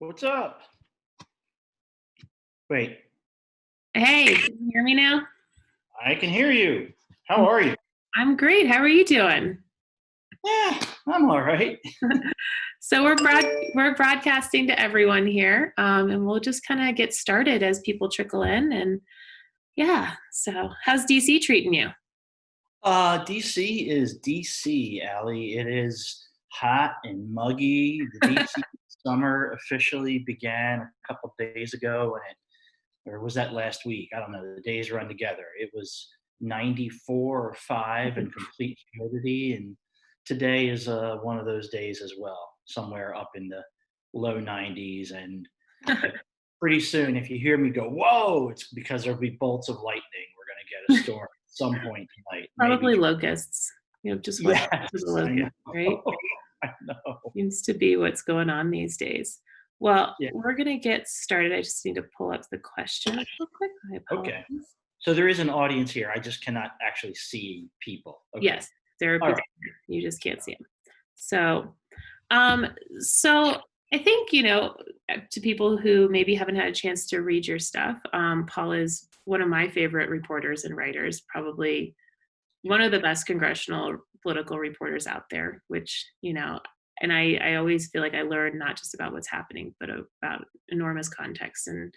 What's up? Wait, Hey, can you hear me now? I can hear you. How are you? I'm great. How are you doing? Yeah, I'm all right. So we're broadcasting to everyone here, and we'll just kind of get started as people trickle in. And yeah, so how's DC treating you? DC is DC, Allie. It is hot and muggy. The DC summer officially began a couple days ago, or was that last week? I don't know. The days run together. It was 94 or 5 and complete humidity, and today is one of those days as well, somewhere up in the low 90s. And pretty soon, if you hear me go, whoa, it's because there'll be bolts of lightning. We're going to get a storm at some point tonight. Probably Maybe. locusts. Just watch Yes, for the I know. locusts, right? I know. Seems to be what's going on these days. Well, Yeah. we're gonna get started. I just need to pull up the questions real quick. I Okay. apologize. So there is an audience here. I just cannot actually see people. Okay. Yes, there are All people. right. You just can't see them. So, um, so I think, to people who maybe haven't had a chance to read your stuff, Paul is one of my favorite reporters and writers, probably one of the best congressional political reporters out there, which, and I always feel like I learn not just about what's happening, but about enormous context and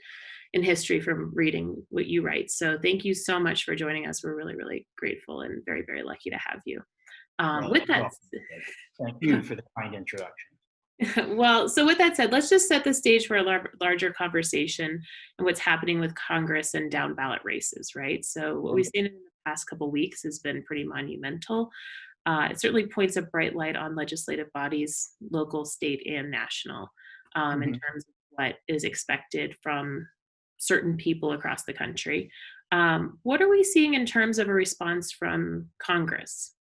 in history from reading what you write. So thank you so much for joining us. We're really, really grateful and very, very lucky to have you. Well, With that, thank you for the kind introduction. well, so with that said, let's just set the stage for a larger conversation and what's happening with Congress and down ballot races, right? So what we've seen in the past couple of weeks has been pretty monumental. It certainly points a bright light on legislative bodies, local, state, and national, in terms of what is expected from certain people across the country. What are we seeing in terms of a response from Congress?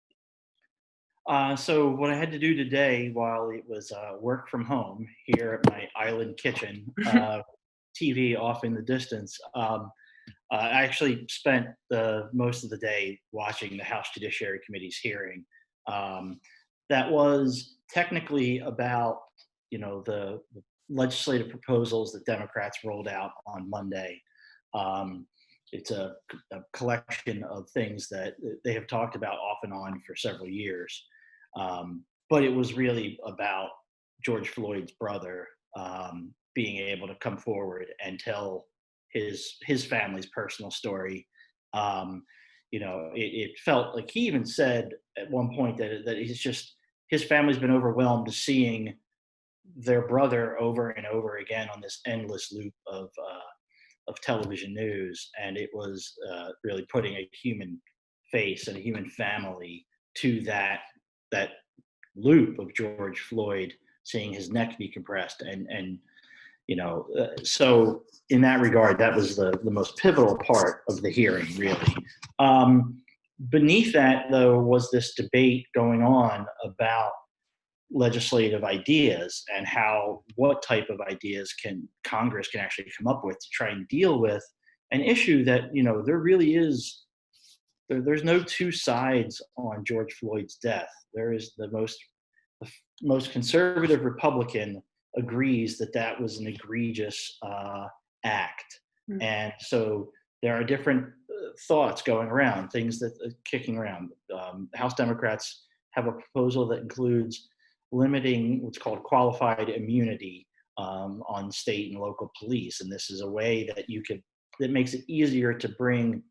So what I had to do today while it was work from home here at my island kitchen, TV off in the distance, I actually spent most of the day watching the House Judiciary Committee's hearing. That was technically about, the legislative proposals that Democrats rolled out on Monday. It's a collection of things that they have talked about off and on for several years. But it was really about George Floyd's brother being able to come forward and tell his family's personal story. It felt like he even said at one point that his family's been overwhelmed to seeing their brother over and over again on this endless loop of television news, and it was really putting a human face and a human family to that loop of George Floyd seeing his neck be compressed, and so in that regard, that was the most pivotal part of the hearing, really. Beneath that, though, was this debate going on about legislative ideas and what type of ideas Congress can actually come up with to try and deal with an issue that, there really is. There's no two sides on George Floyd's death. There is the most conservative Republican agrees that was an egregious act. Mm. And so there are different thoughts going around, things that are kicking around. House Democrats have a proposal that includes limiting what's called qualified immunity on state and local police. And this is a way that makes it easier to bring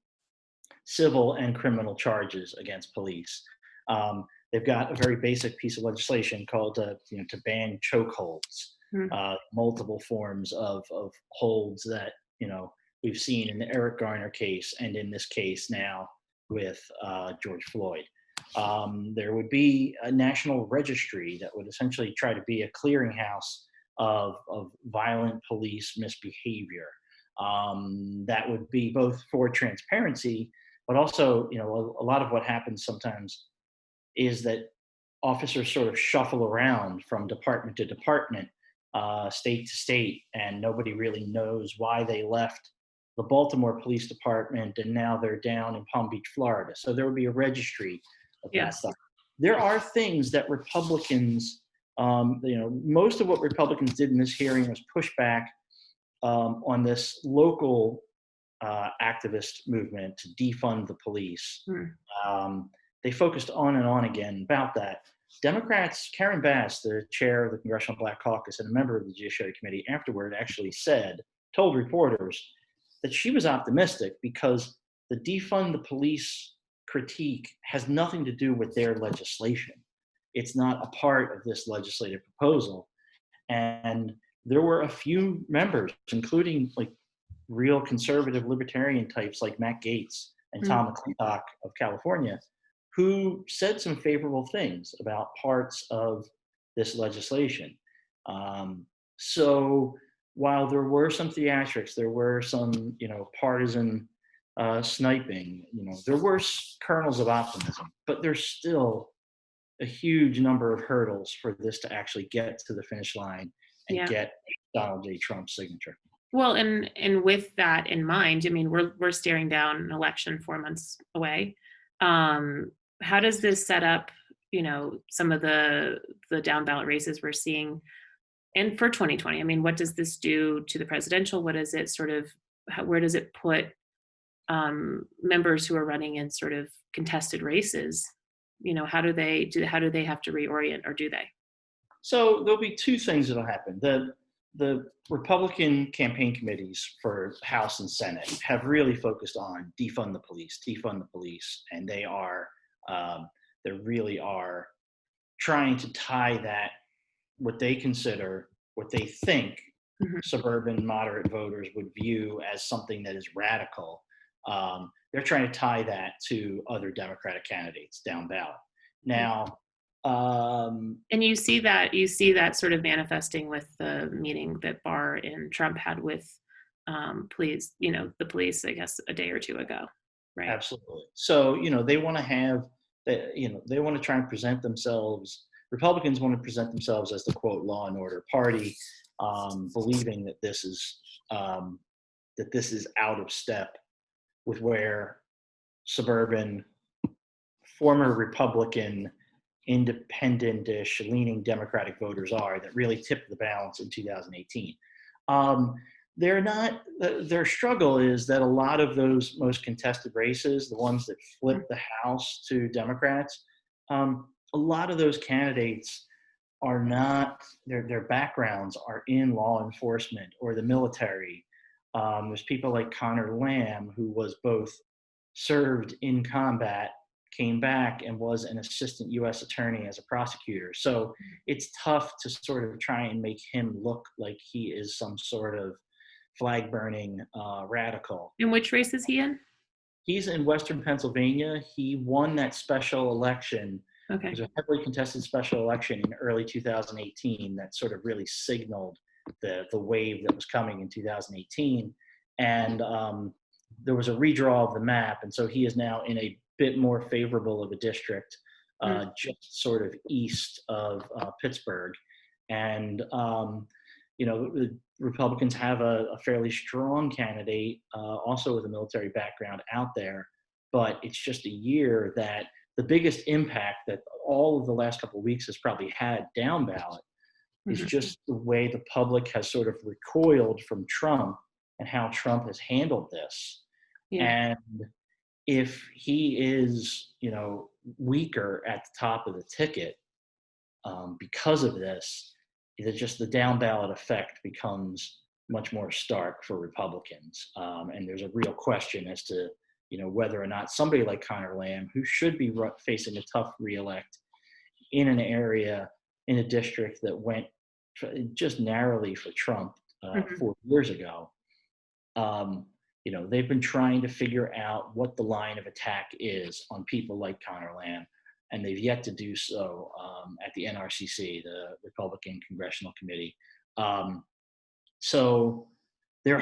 civil and criminal charges against police. They've got a very basic piece of legislation called to ban chokeholds, multiple forms of holds that we've seen in the Eric Garner case and in this case now with George Floyd. There would be a national registry that would essentially try to be a clearinghouse of violent police misbehavior. That would be both for transparency, but also, a lot of what happens sometimes is that officers sort of shuffle around from department to department, state to state, and nobody really knows why they left the Baltimore Police Department and now they're down in Palm Beach, Florida. So there would be a registry of that stuff. There are things that Republicans Most of what Republicans did in this hearing was push back on this local activist movement to defund the police. Mm. They focused on and on again about that. Democrats, Karen Bass, the chair of the Congressional Black Caucus and a member of the Judiciary Committee, afterward actually told reporters that she was optimistic because the defund the police critique has nothing to do with their legislation. It's not a part of this legislative proposal. And there were a few members, including like real conservative libertarian types like Matt Gaetz and Tom McClintock of California, who said some favorable things about parts of this legislation. So while there were some theatrics, there were some, partisan sniping, there were kernels of optimism, but there's still a huge number of hurdles for this to actually get to the finish line and get Donald J. Trump's signature. Well, and with that in mind, I mean, we're staring down an election 4 months away. How does this set up, some of the down ballot races we're seeing, and for 2020? I mean, what does this do to the presidential? What is it where does it put members who are running in sort of contested races? How do they have to reorient, or do they? So there'll be two things that'll happen. The Republican campaign committees for House and Senate have really focused on defund the police, and they really are trying to tie that, what they think suburban moderate voters would view as something that is radical. They're trying to tie that to other Democratic candidates down ballot. Now, and you see that sort of manifesting with the meeting that Barr and Trump had with the police, I guess, a day or two ago, right? Absolutely. So, they want to have that, they want to try and present themselves. Republicans want to present themselves as the quote law and order party, believing that this is out of step with where suburban, former Republican, independent-ish leaning Democratic voters are that really tipped the balance in 2018. Their struggle is that a lot of those most contested races, the ones that flip the House to Democrats, a lot of those candidates are not, their backgrounds are in law enforcement or the military. There's people like Connor Lamb, who was both served in combat, came back and was an assistant U.S. attorney as a prosecutor. So it's tough to sort of try and make him look like he is some sort of flag-burning radical. In which race is he in? He's in Western Pennsylvania. He won that special election. Okay. It was a heavily contested special election in early 2018 that sort of really signaled the wave that was coming in 2018. And there was a redraw of the map. And so he is now in a bit more favorable of a district, just sort of east of Pittsburgh. And, the Republicans have a fairly strong candidate, also with a military background out there. But it's just a year that the biggest impact that all of the last couple of weeks has probably had down ballot is just the way the public has sort of recoiled from Trump and how Trump has handled this. Yeah. And if he is, weaker at the top of the ticket because of this, the down ballot effect becomes much more stark for Republicans. And there's a real question as to, whether or not somebody like Connor Lamb, who should be facing a tough reelect in an area, in a district that went just narrowly for Trump 4 years ago, they've been trying to figure out what the line of attack is on people like Connor Lamb, and they've yet to do so at the NRCC, the Republican Congressional Committee. So the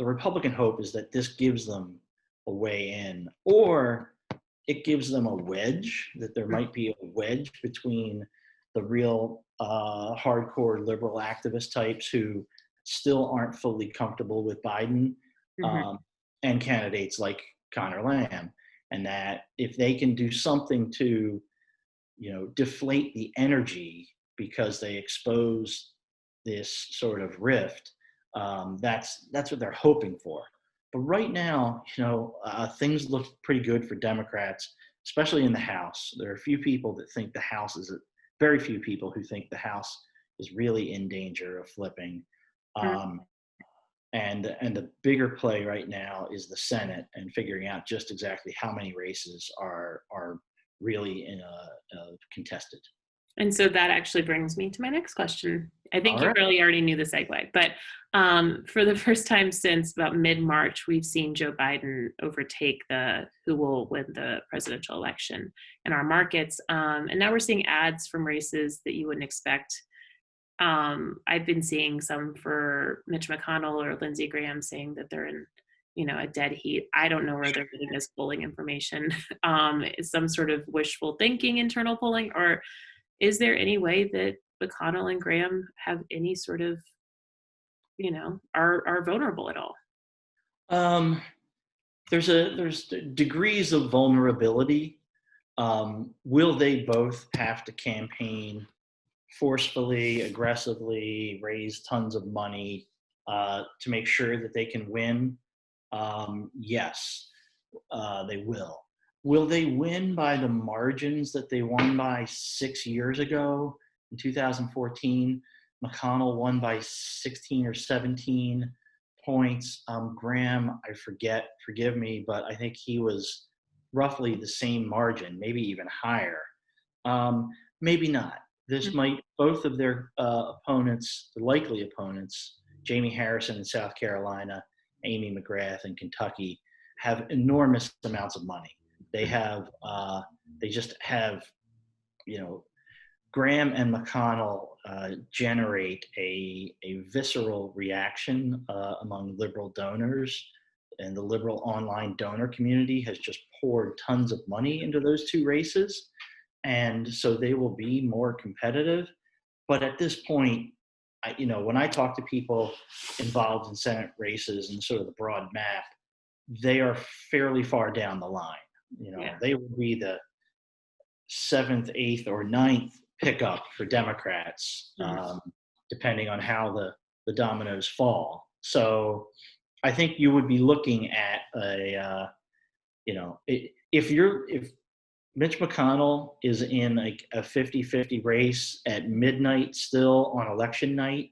Republican hope is that this gives them a way in, or it gives them a wedge, that there might be a wedge between the real hardcore liberal activist types who still aren't fully comfortable with Biden, and candidates like Connor Lamb, and that if they can do something to, deflate the energy because they expose this sort of rift. That's what they're hoping for. But right now, things look pretty good for Democrats, especially in the House. There are very few people who think the House is really in danger of flipping. Mm. And the bigger play right now is the Senate and figuring out just exactly how many races are really contested. And so that actually brings me to my next question. I think All you right. probably already knew the segue, but for the first time since about mid-March, we've seen Joe Biden overtake who will win the presidential election in our markets. And now we're seeing ads from races that you wouldn't expect. I've been seeing some for Mitch McConnell or Lindsey Graham saying that they're in, a dead heat. I don't know where they're getting this polling information. Some sort of wishful thinking, internal polling, or is there any way that McConnell and Graham have any sort of, are vulnerable at all? Um, there's degrees of vulnerability. Will they both have to campaign forcefully, aggressively, raise tons of money to make sure that they can win? Yes, they will. Will they win by the margins that they won by 6 years ago in 2014? McConnell won by 16 or 17 points. Graham, I forgive me, but I think he was roughly the same margin, maybe even higher. Maybe not. Both of their opponents, the likely opponents, Jamie Harrison in South Carolina, Amy McGrath in Kentucky, have enormous amounts of money. They just have, Graham and McConnell generate a visceral reaction among liberal donors, and the liberal online donor community has just poured tons of money into those two races. And so they will be more competitive. But at this point, when I talk to people involved in Senate races and sort of the broad map, they are fairly far down the line. They will be the 7th, 8th, or 9th pickup for Democrats, depending on how the dominoes fall. So I think you would be looking at if Mitch McConnell is in like a 50-50 race at midnight still on election night,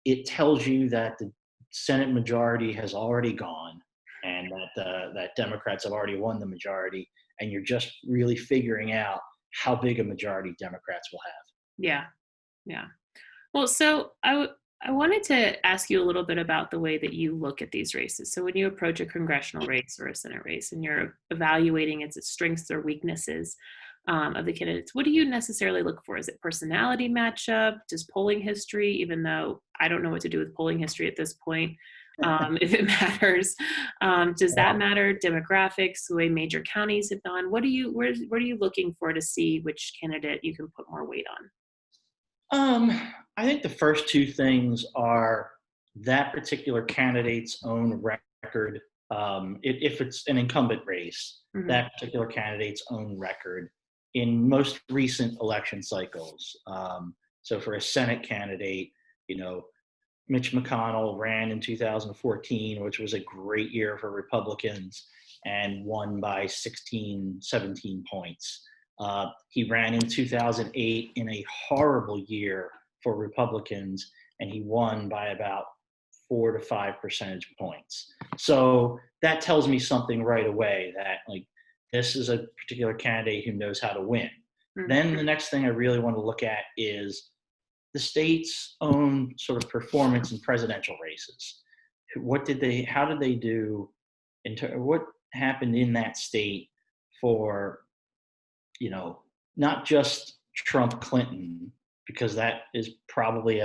it tells you that the Senate majority has already gone and that Democrats have already won the majority, and you're just really figuring out how big a majority Democrats will have. Yeah. Well, so I wanted to ask you a little bit about the way that you look at these races. So when you approach a congressional race or a Senate race and you're evaluating its strengths or weaknesses of the candidates, what do you necessarily look for? Is it personality matchup? Does polling history, even though I don't know what to do with polling history at this point, if it matters, does that matter? Demographics, the way major counties have gone. What are you looking for to see which candidate you can put more weight on? I think the first two things are that particular candidate's own record. If it's an incumbent race, that particular candidate's own record in most recent election cycles. So for a Senate candidate, Mitch McConnell ran in 2014, which was a great year for Republicans, and won by 16, 17 points. He ran in 2008 in a horrible year for Republicans, and he won by about 4 to 5 percentage points. So that tells me something right away that this is a particular candidate who knows how to win. Then the next thing I really want to look at is the state's own sort of performance in presidential races. How did they do what happened in that state for, not just Trump Clinton, because that is probably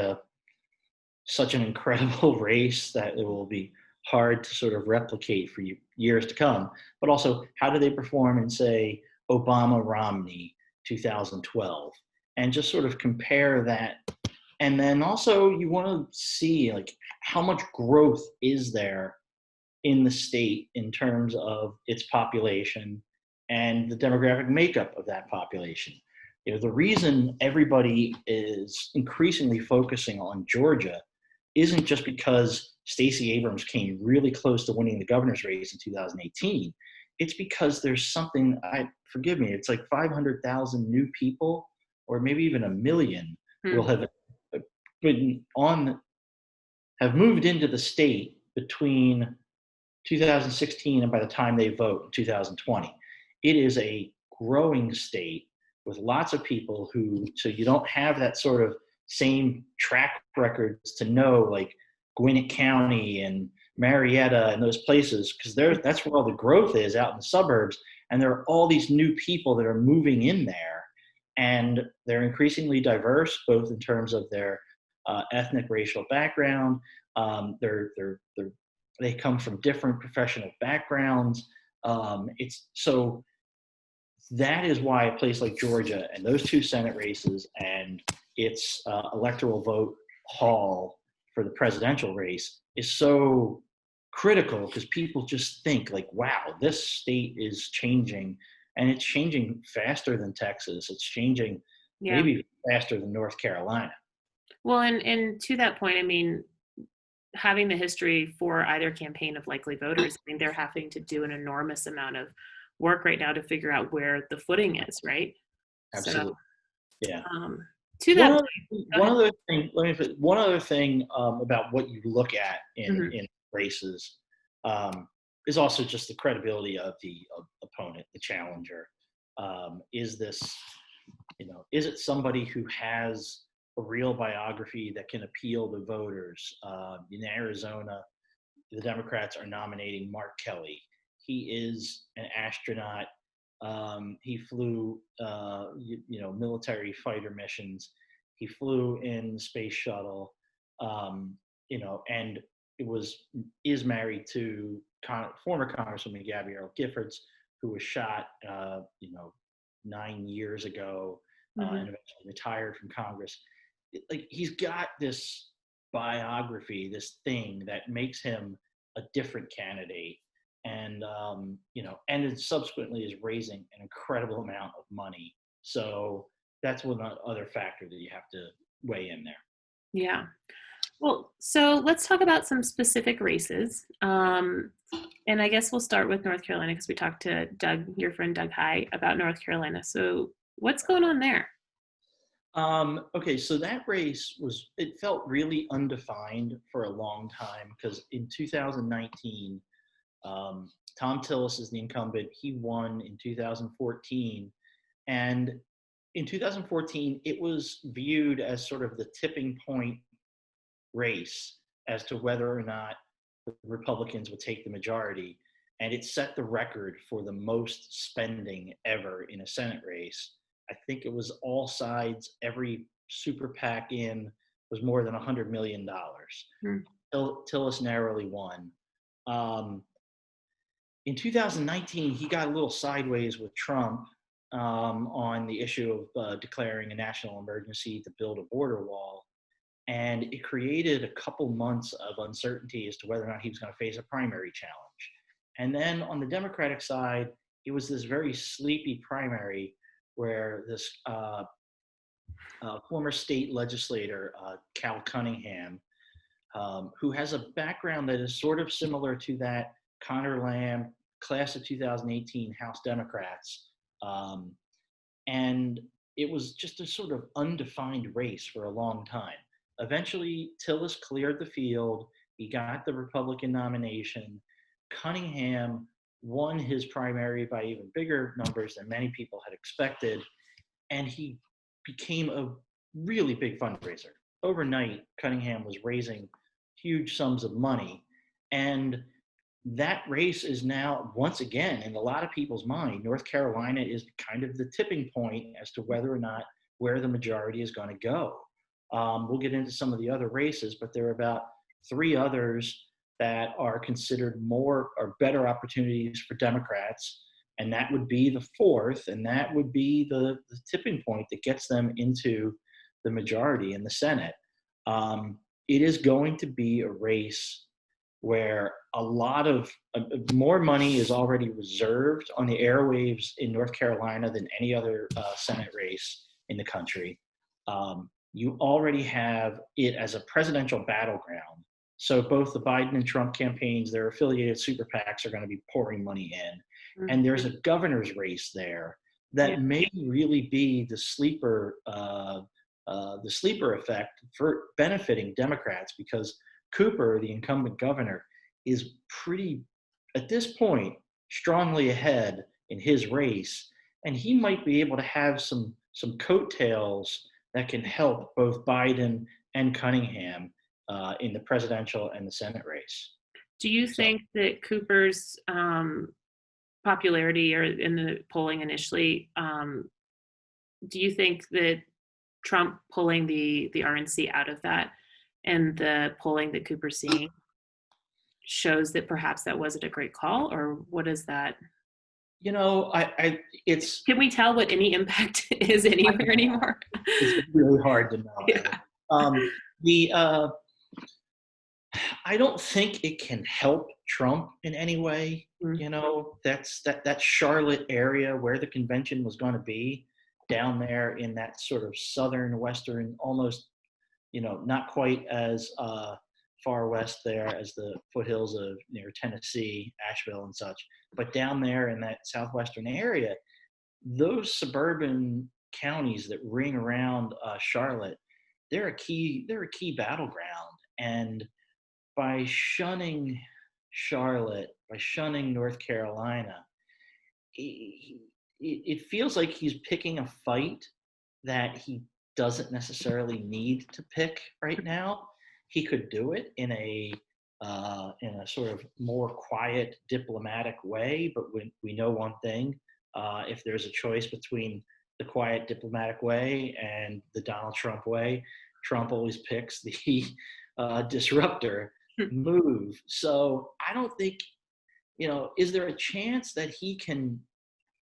such an incredible race that it will be hard to sort of replicate for years to come, but also how do they perform in, say, Obama-Romney 2012, and just sort of compare that. And then also you want to see how much growth is there in the state in terms of its population and the demographic makeup of that population. The reason everybody is increasingly focusing on Georgia isn't just because Stacey Abrams came really close to winning the governor's race in 2018. It's because there's something, forgive me, it's like 500,000 new people, or maybe even 1 million, will have have moved into the state between 2016 and by the time they vote in 2020. It is a growing state with lots of people so you don't have that sort of same track records to know, like Gwinnett County and Marietta and those places, because that's where all the growth is, out in the suburbs. And there are all these new people that are moving in there, and they're increasingly diverse, both in terms of their ethnic, racial background. They come from different professional backgrounds. That is why a place like Georgia and those 2 Senate races and its electoral vote haul for the presidential race is so critical, because people just think like, wow, this state is changing, and it's changing faster than Texas. It's changing maybe faster than North Carolina. Well, and to that point, I mean, having the history for either campaign of likely voters, I mean, they're having to do an enormous amount of work right now to figure out where the footing is, right? Absolutely. So, yeah. To that one other thing about what you look at in races is also just the credibility of the opponent, the challenger. Is it somebody who has a real biography that can appeal to voters? In Arizona, the Democrats are nominating Mark Kelly. He is an astronaut. He flew, military fighter missions. He flew in the space shuttle, and is married to former Congresswoman Gabrielle Giffords, who was shot, 9 years ago, and eventually retired from Congress. Like, he's got this biography, this thing that makes him a different candidate. And and it subsequently is raising an incredible amount of money. So that's one other factor that you have to weigh in there. Yeah. Well, so let's talk about some specific races. And I guess we'll start with North Carolina, because we talked to Doug, your friend Doug High, about North Carolina. So what's going on there? Okay, so that race it felt really undefined for a long time, because in 2019, Tom Tillis is the incumbent. He won in 2014. And in 2014, it was viewed as sort of the tipping point race as to whether or not the Republicans would take the majority. And it set the record for the most spending ever in a Senate race. I think it was all sides, every super PAC was more than $100 million. Tillis narrowly won. In 2019, he got a little sideways with Trump on the issue of declaring a national emergency to build a border wall. And it created a couple months of uncertainty as to whether or not he was going to face a primary challenge. And then on the Democratic side, it was this very sleepy primary where this former state legislator, Cal Cunningham, who has a background that is sort of similar to that Connor Lamb, class of 2018 House Democrats. And it was just a sort of undefined race for a long time. Eventually, Tillis cleared the field. He got the Republican nomination. Cunningham won his primary by even bigger numbers than many people had expected. And he became a really big fundraiser. Overnight, Cunningham was raising huge sums of money. And that race is now, once again, in a lot of people's mind, North Carolina is kind of the tipping point as to whether or not where the majority is going to go. We'll get into some of the other races, but there are about 3 others that are considered more or better opportunities for Democrats. And that would be the 4th, and that would be the tipping point that gets them into the majority in the Senate. It is going to be a race where a lot of more money is already reserved on the airwaves in North Carolina than any other Senate race in the country. You already have it as a presidential battleground. So both the Biden and Trump campaigns, their affiliated super PACs are going to be pouring money in. And there's a governor's race there that may really be the sleeper effect for benefiting Democrats, because Cooper, the incumbent governor, is pretty, at this point, strongly ahead in his race. And he might be able to have some coattails that can help both Biden and Cunningham in the presidential and the Senate race. Do you think that Cooper's popularity, or in the polling initially, do you think that Trump pulling the RNC out of that and the polling that Cooper's seeing shows that perhaps that wasn't a great call, or what is that? You know, it's. Can we tell what any impact is anywhere anymore? It's really hard to know. Yeah. I don't think it can help Trump in any way. You know, that's that Charlotte area where the convention was going to be, down there in that sort of southern western, almost, you know, not quite as far west there as the foothills of near Tennessee, Asheville and such, but down there in that southwestern area, those suburban counties that ring around Charlotte, they're a key battleground. And by shunning Charlotte, by shunning North Carolina, it feels like he's picking a fight that he doesn't necessarily need to pick right now. He could do it in a sort of more quiet, diplomatic way, but we know one thing: if there's a choice between the quiet, diplomatic way and the Donald Trump way, Trump always picks the disruptor move. So I don't think, you know, is there a chance that he can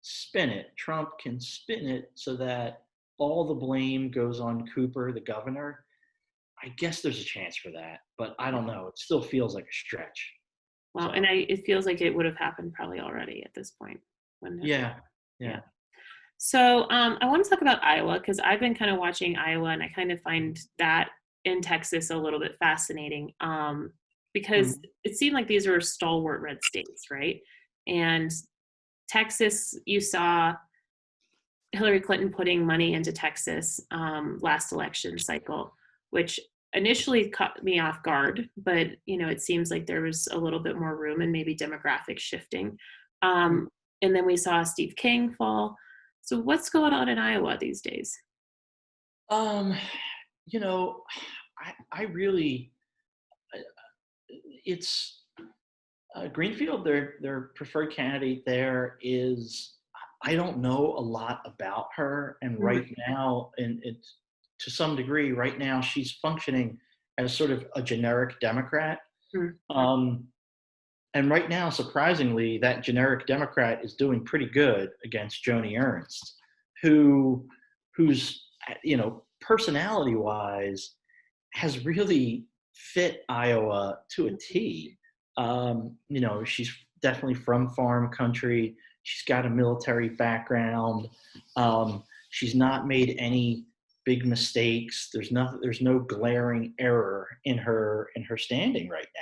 spin it? Trump can spin it so that all the blame goes on Cooper, the governor. I guess there's a chance for that, but I don't know. It still feels like a stretch. Well, So. and it feels like it would have happened probably already at this point. Yeah. So I want to talk about Iowa, because I've been kind of watching Iowa, and I kind of find that in Texas a little bit fascinating, because it seemed like these were stalwart red states, right? And Texas, you saw Hillary Clinton putting money into Texas last election cycle, which initially caught me off guard, but you know, it seems like there was a little bit more room and maybe demographic shifting. And then we saw Steve King fall. So what's going on in Iowa these days? You know, I really, it's Greenfield, their preferred candidate there is, I don't know a lot about her. And right now, and it's to some degree, right now, she's functioning as sort of a generic Democrat. And right now, surprisingly, that generic Democrat is doing pretty good against Joni Ernst, who's, you know, personality-wise, has really fit Iowa to a T. You know, she's definitely from farm country. She's got a military background. She's not made any big mistakes. There's no glaring error in her standing right now.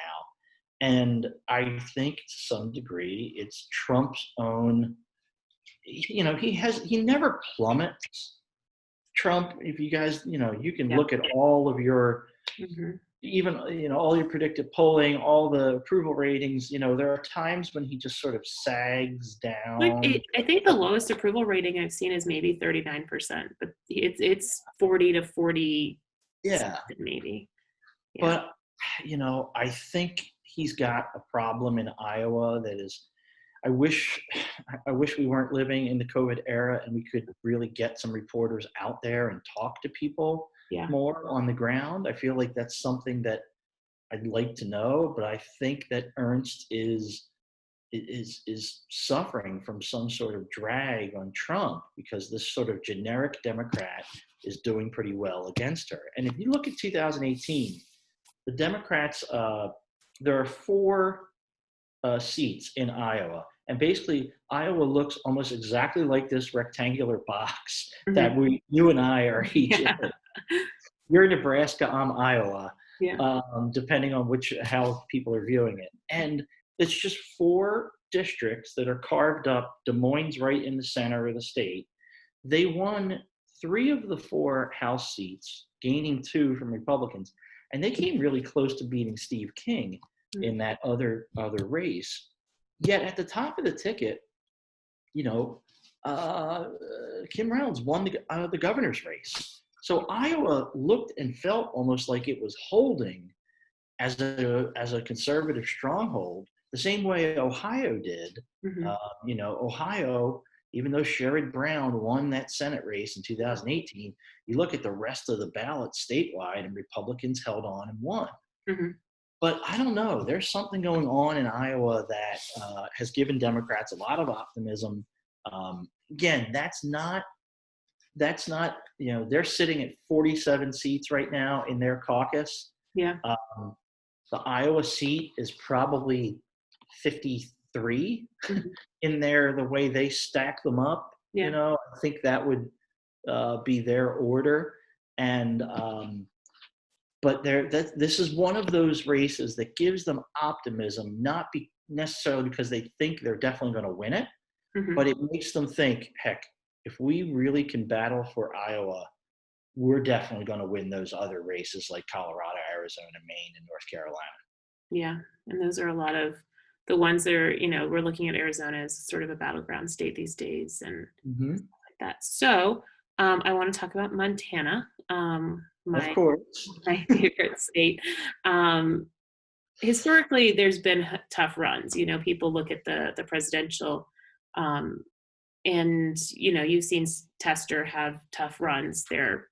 And I think to some degree it's Trump's own, you know, he never plummets. Trump, if you guys, you know, you can look at all of your, even, you know, all your predicted polling, all the approval ratings, you know, there are times when he just sort of sags down. Like I think the lowest approval rating I've seen is maybe 39%, but it's 40 to 40. Yeah. Maybe. Yeah. But, you know, I think he's got a problem in Iowa that is, I wish we weren't living in the COVID era and we could really get some reporters out there and talk to people more on the ground. I feel like that's something that I'd like to know, but I think that Ernst is suffering from some sort of drag on Trump, because this sort of generic Democrat is doing pretty well against her. And if you look at 2018, the Democrats, there are 4 seats in Iowa, And basically, Iowa looks almost exactly like this rectangular box that Mhm. you and I are each in. Yeah. You're Nebraska, I'm Iowa, Yeah. depending on how people are viewing it. And it's just 4 districts that are carved up. Des Moines right in the center of the state. They won 3 of the 4 House seats, gaining 2 from Republicans, and they came really close to beating Steve King Mm. in that other race. Yet at the top of the ticket, you know, uh, Kim Reynolds won the governor's race. So Iowa looked and felt almost like it was holding as a conservative stronghold, the same way Ohio did. Mhm. Ohio, even though Sherrod Brown won that Senate race in 2018, you look at the rest of the ballot statewide, and Republicans held on and won. Mhm. But I don't know. There's something going on in Iowa that has given Democrats a lot of optimism. Again, that's not they're sitting at 47 seats right now in their caucus. Yeah. Um, the Iowa seat is probably 53 Mhm. in there, the way they stack them up. Yeah. I think that would be their order. And but this is one of those races that gives them optimism, not necessarily because they think they're definitely going to win it, Mhm. but it makes them think, heck, if we really can battle for Iowa, we're definitely going to win those other races like Colorado, Arizona, Maine, and North Carolina. Yeah. And those are a lot of the ones that are, we're looking at Arizona as sort of a battleground state these days and Hmm. like that. So I want to talk about Montana, Of my course. my favorite state. Um, Historically, there's been tough runs. People look at the presidential, um, and you've seen Tester have tough runs there.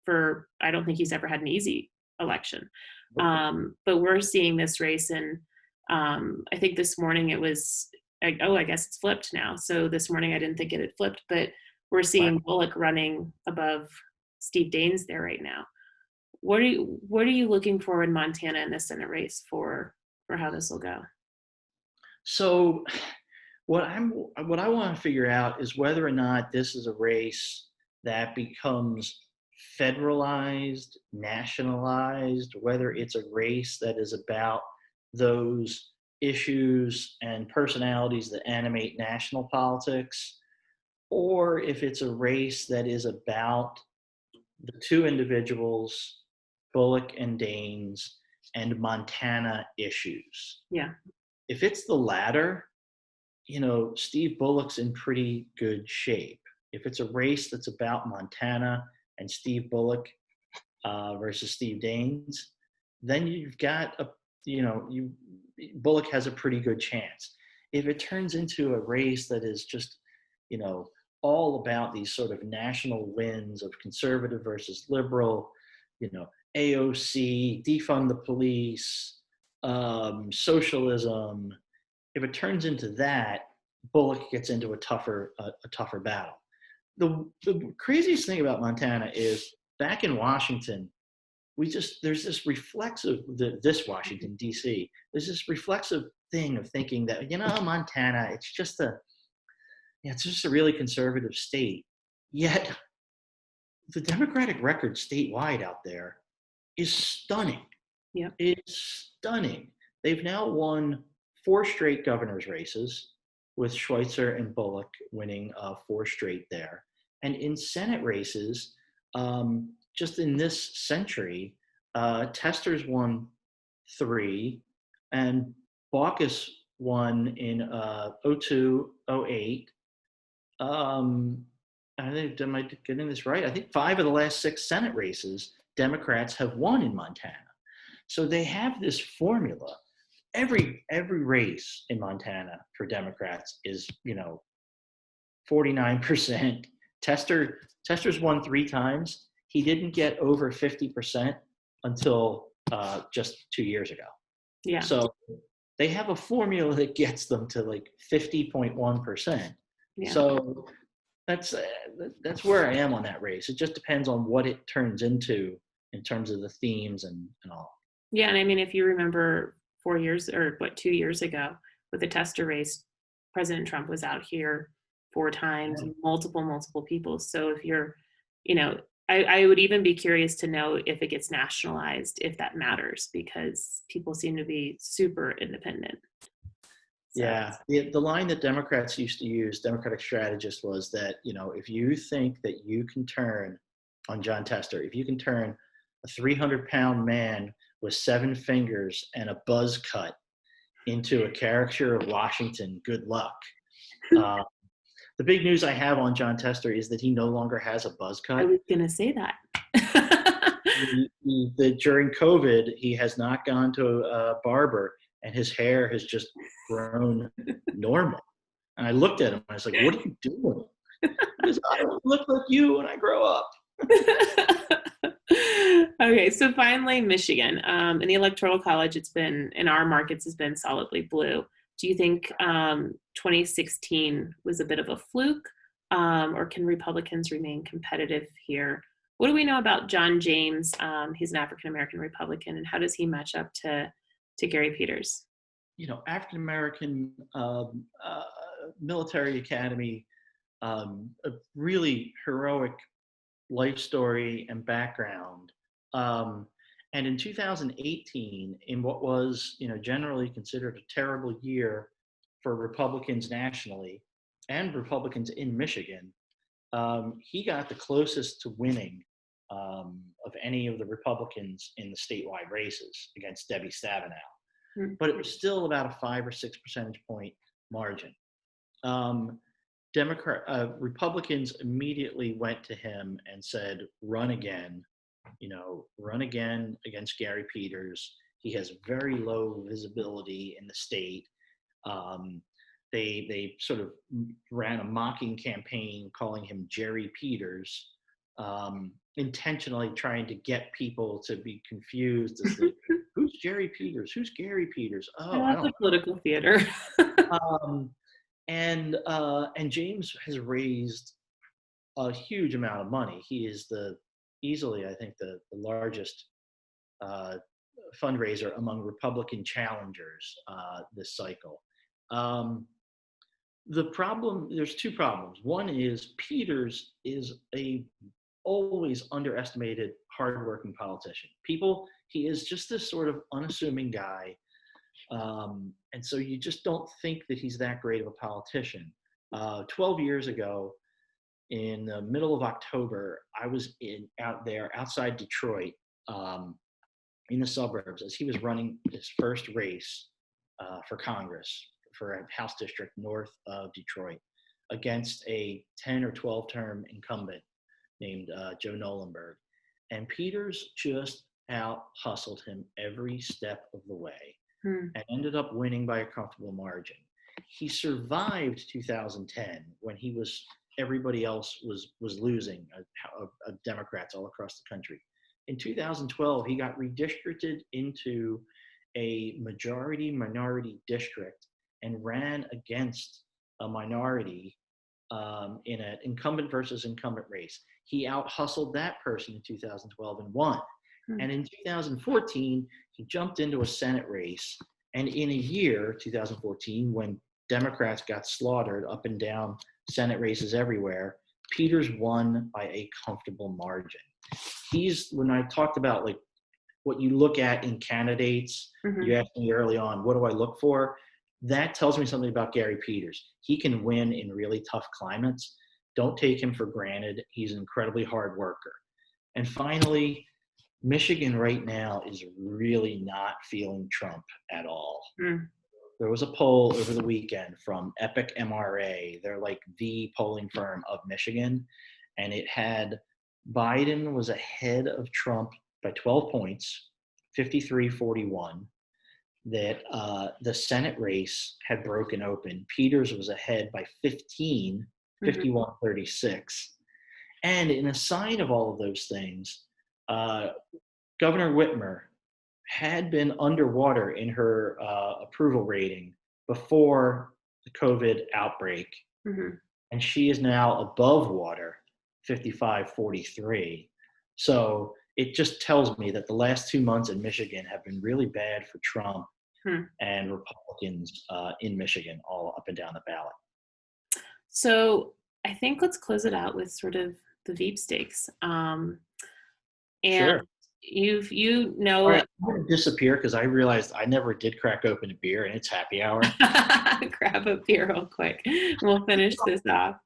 For I don't think he's ever had an easy election. But we're seeing this race, and I think this morning it was. I guess it's flipped now. So this morning I didn't think it had flipped, but we're Wow. seeing Bullock running above Steve Daines there right now. What are you looking for in Montana in the Senate race for how this will go? So what I want to figure out is whether or not this is a race that becomes federalized, nationalized, whether it's a race that is about those issues and personalities that animate national politics, or if it's a race that is about the 2 individuals, Bullock and Daines, and Montana issues. Yeah. If it's the latter, Steve Bullock's in pretty good shape. If it's a race that's about Montana and Steve Bullock versus Steve Daines, then you've got Bullock has a pretty good chance. If it turns into a race that is just, you know, all about these sort of national wins of conservative versus liberal, AOC, defund the police, socialism, if it turns into that, Bullock gets into a tougher battle. The craziest thing about Montana is back in Washington, there's this reflexive this Washington D.C. There's this reflexive thing of thinking that Montana, it's just a really conservative state. Yet the Democratic record statewide out there is stunning. Yep. It's stunning. They've now won 4 straight governor's races, with Schweitzer and Bullock winning 4 straight there. And in Senate races, just in this century, Tester's won 3, and Baucus won in 02, 08. I think, am I getting this right? I think 5 of the last 6 Senate races, Democrats have won in Montana. So they have this formula. Every race in Montana for Democrats is 49%. Tester's won 3 times. He didn't get over 50% until just 2 years ago. Yeah. So they have a formula that gets them to like 50.1%. Yeah. So that's where I am on that race. It just depends on what it turns into in terms of the themes and all. Yeah. And I mean, if you remember 2 years ago with the Tester race, President Trump was out here 4 times, multiple people. So if you're, I would even be curious to know if it gets nationalized, if that matters, because people seem to be super independent. So. Yeah, the line that Democrats used to use, Democratic strategists, was that, if you think that you can turn on John Tester, if you can turn a 300-pound man with 7 fingers and a buzz cut into a caricature of Washington, good luck. The big news I have on John Tester is that he no longer has a buzz cut. I was going to say that. During COVID, he has not gone to a barber, and his hair has just grown normal. And I looked at him, and I was like, what are you doing? Because I don't look like you when I grow up. Okay, so finally, Michigan. In the Electoral College, it's been, in our markets, has been solidly blue. Do you think 2016 was a bit of a fluke, or can Republicans remain competitive here? What do we know about John James? He's an African-American Republican, and how does he match up to Gary Peters? African-American military academy, a really heroic life story and background. And in 2018, in what was, generally considered a terrible year for Republicans nationally and Republicans in Michigan, he got the closest to winning of any of the Republicans in the statewide races against Debbie Stabenow. But it was still about a 5 or 6 percentage point margin. Republicans immediately went to him and said, run again. Run again against Gary Peters. He has very low visibility in the state. They sort of ran a mocking campaign calling him Jerry Peters, intentionally trying to get people to be confused as to who's Jerry Peters, who's Gary Peters. Oh, I don't know. Political theater. And James has raised a huge amount of money. He is easily, I think, the largest fundraiser among Republican challengers this cycle. There's 2 problems. One is Peters is a always underestimated, hardworking politician. He is just this sort of unassuming guy. And so you just don't think that he's that great of a politician. 12 years ago, in the middle of October, I was out there outside Detroit, in the suburbs, as he was running his first race for Congress, for a House district north of Detroit, against a 10 or 12 term incumbent named Joe Nolenberg. And Peters just out hustled him every step of the way and ended up winning by a comfortable margin. He survived 2010 when everybody else was losing, Democrats all across the country. In 2012, he got redistricted into a majority-minority district and ran against a minority in an incumbent versus incumbent race. He out-hustled that person in 2012 and won. And in 2014, he jumped into a Senate race. And in a year, 2014, when Democrats got slaughtered up and down Senate races everywhere, Peters won by a comfortable margin. When I talked about like what you look at in candidates, you asked me early on, what do I look for? That tells me something about Gary Peters. He can win in really tough climates. Don't take him for granted. He's an incredibly hard worker. And finally, Michigan right now is really not feeling Trump at all. There was a poll over the weekend from Epic MRA. They're like the polling firm of Michigan. And it had Biden was ahead of Trump by 12 points, 53-41. That the Senate race had broken open. Peters was ahead by 15, 51-36. And in a sign of all of those things, Governor Whitmer had been underwater in her approval rating before the COVID outbreak. And she is now above water, 55-43. So it just tells me that the last 2 months in Michigan have been really bad for Trump. Hmm. and Republicans in Michigan, all up and down the ballot. So I think let's close it out with sort of the Veep stakes. And Sure. you All know right, I'm going to disappear because I realized I never did crack open a beer, and it's happy hour. grab a beer real quick. We'll finish this off.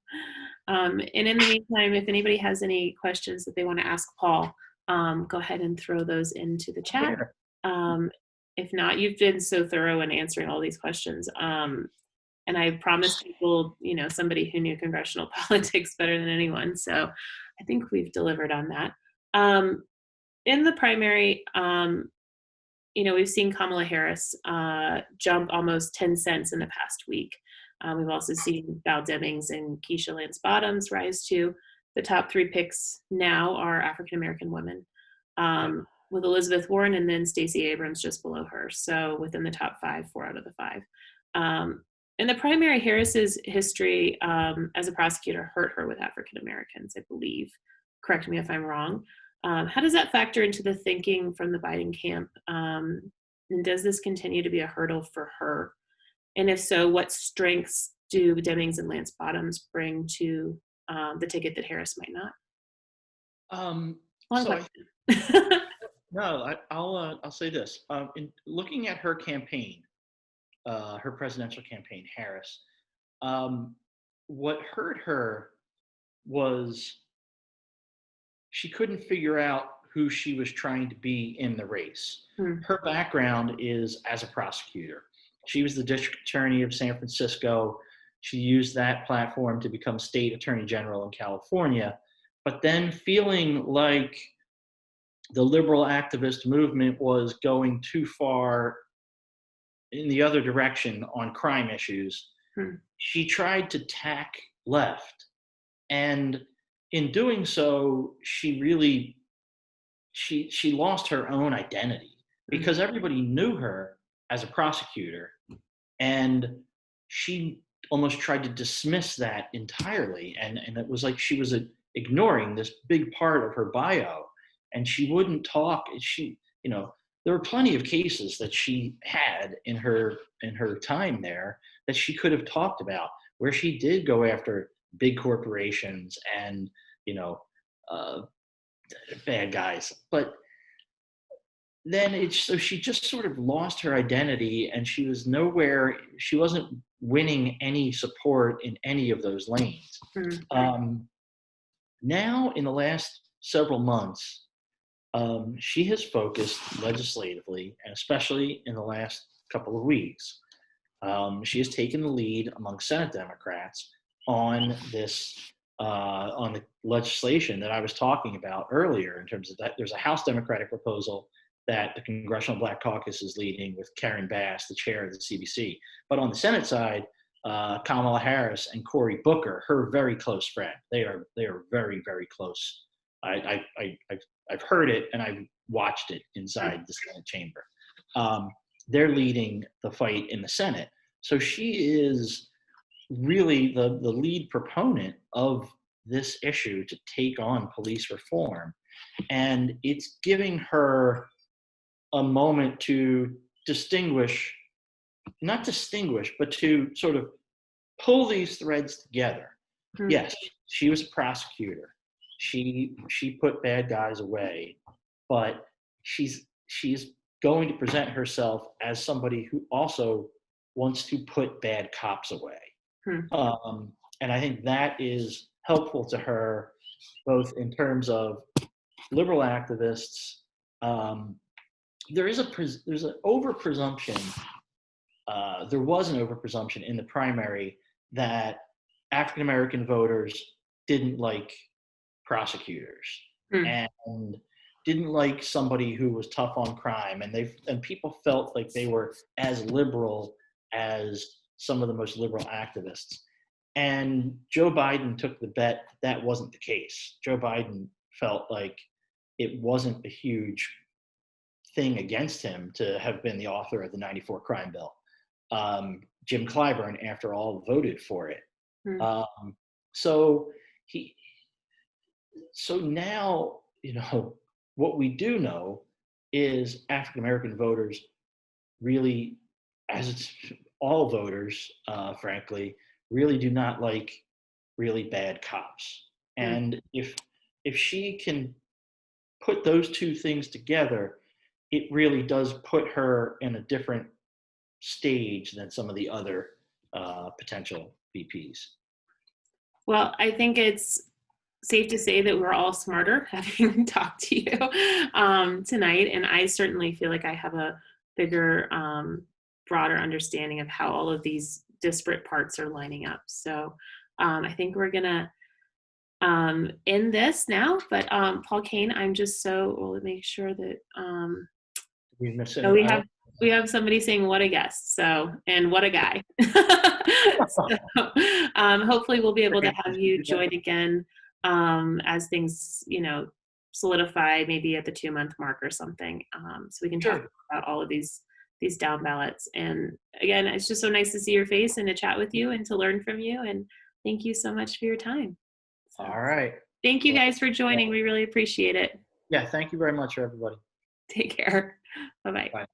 And in the meantime, if anybody has any questions that they want to ask Paul, go ahead and throw those into the chat. Sure. If not, you've been so thorough in answering all these questions. And I promised people, somebody who knew congressional politics better than anyone. So I think we've delivered on that. In the primary, we've seen Kamala Harris jump almost 10 cents in the past week. We've also seen Val Demings and Keisha Lance Bottoms rise to the top 3 picks now are African American women, with Elizabeth Warren and then Stacey Abrams just below her. So within the top 5, 4 out of the 5. In the primary, Harris's history as a prosecutor hurt her with African Americans, I believe. Correct me if I'm wrong. How does that factor into the thinking from the Biden camp? And does this continue to be a hurdle for her? And if so, what strengths do Demings and Lance Bottoms bring to the ticket that Harris might not? Long So question. I'll say this. In looking at her campaign, her presidential campaign, Harris, what hurt her was she couldn't figure out who she was trying to be in the race. Her background is as a prosecutor. She was the district attorney of San Francisco. She used that platform to become state attorney general in California, but then feeling like the liberal activist movement was going too far in the other direction on crime issues, she tried to tack left. And in doing so, she lost her own identity because everybody knew her as a prosecutor, and she almost tried to dismiss that entirely. And it was like she was ignoring this big part of her bio, and she wouldn't talk. There were plenty of cases that she had in her time there that she could have talked about, where she did go after big corporations and bad guys. But then so she just sort of lost her identity, and she wasn't winning any support in any of those lanes. Now, in the last several months, she has focused legislatively, and especially in the last couple of weeks, she has taken the lead among Senate Democrats on the legislation that I was talking about earlier, in terms of that there's a House Democratic proposal that the Congressional Black Caucus is leading with Karen Bass, the chair of the CBC. But on the Senate side, Kamala Harris and Cory Booker, her very close friend, they are very, very close. I've heard it and I've watched it inside the Senate chamber. They're leading the fight in the Senate. So she is really the lead proponent of this issue to take on police reform. And it's giving her a moment to not distinguish, but to sort of pull these threads together. Yes, she was a prosecutor. She put bad guys away, but she's going to present herself as somebody who also wants to put bad cops away. And I think that is helpful to her, both in terms of liberal activists. There's an overpresumption. There was an overpresumption in the primary that African American voters didn't like prosecutors and didn't like somebody who was tough on crime, and people felt like they were as liberal as some of the most liberal activists. And Joe Biden took the bet that wasn't the case. Joe Biden felt like it wasn't a huge thing against him to have been the author of the '94 crime bill. Jim Clyburn, after all, voted for it. So now, what we do know is African American voters really as it's all voters, frankly, really do not like really bad cops. Mm. And if she can put those two things together, it really does put her in a different stage than some of the other potential VPs. Well, I think it's safe to say that we're all smarter having talked to you tonight. And I certainly feel like I have a bigger, broader understanding of how all of these disparate parts are lining up. So I think we're going to end this now. But Paul Kane, I'm just so, we'll make sure that we have somebody saying what a guest, so, and what a guy. So hopefully we'll be able to have you join again as things, solidify, maybe at the 2-month mark or something, so we can talk about all of these down ballots. And again, it's just so nice to see your face and to chat with you and to learn from you, and thank you so much for your time. So, all right. Thank you guys for joining. We really appreciate it. Yeah, thank you very much, everybody. Take care. Bye-bye. Bye.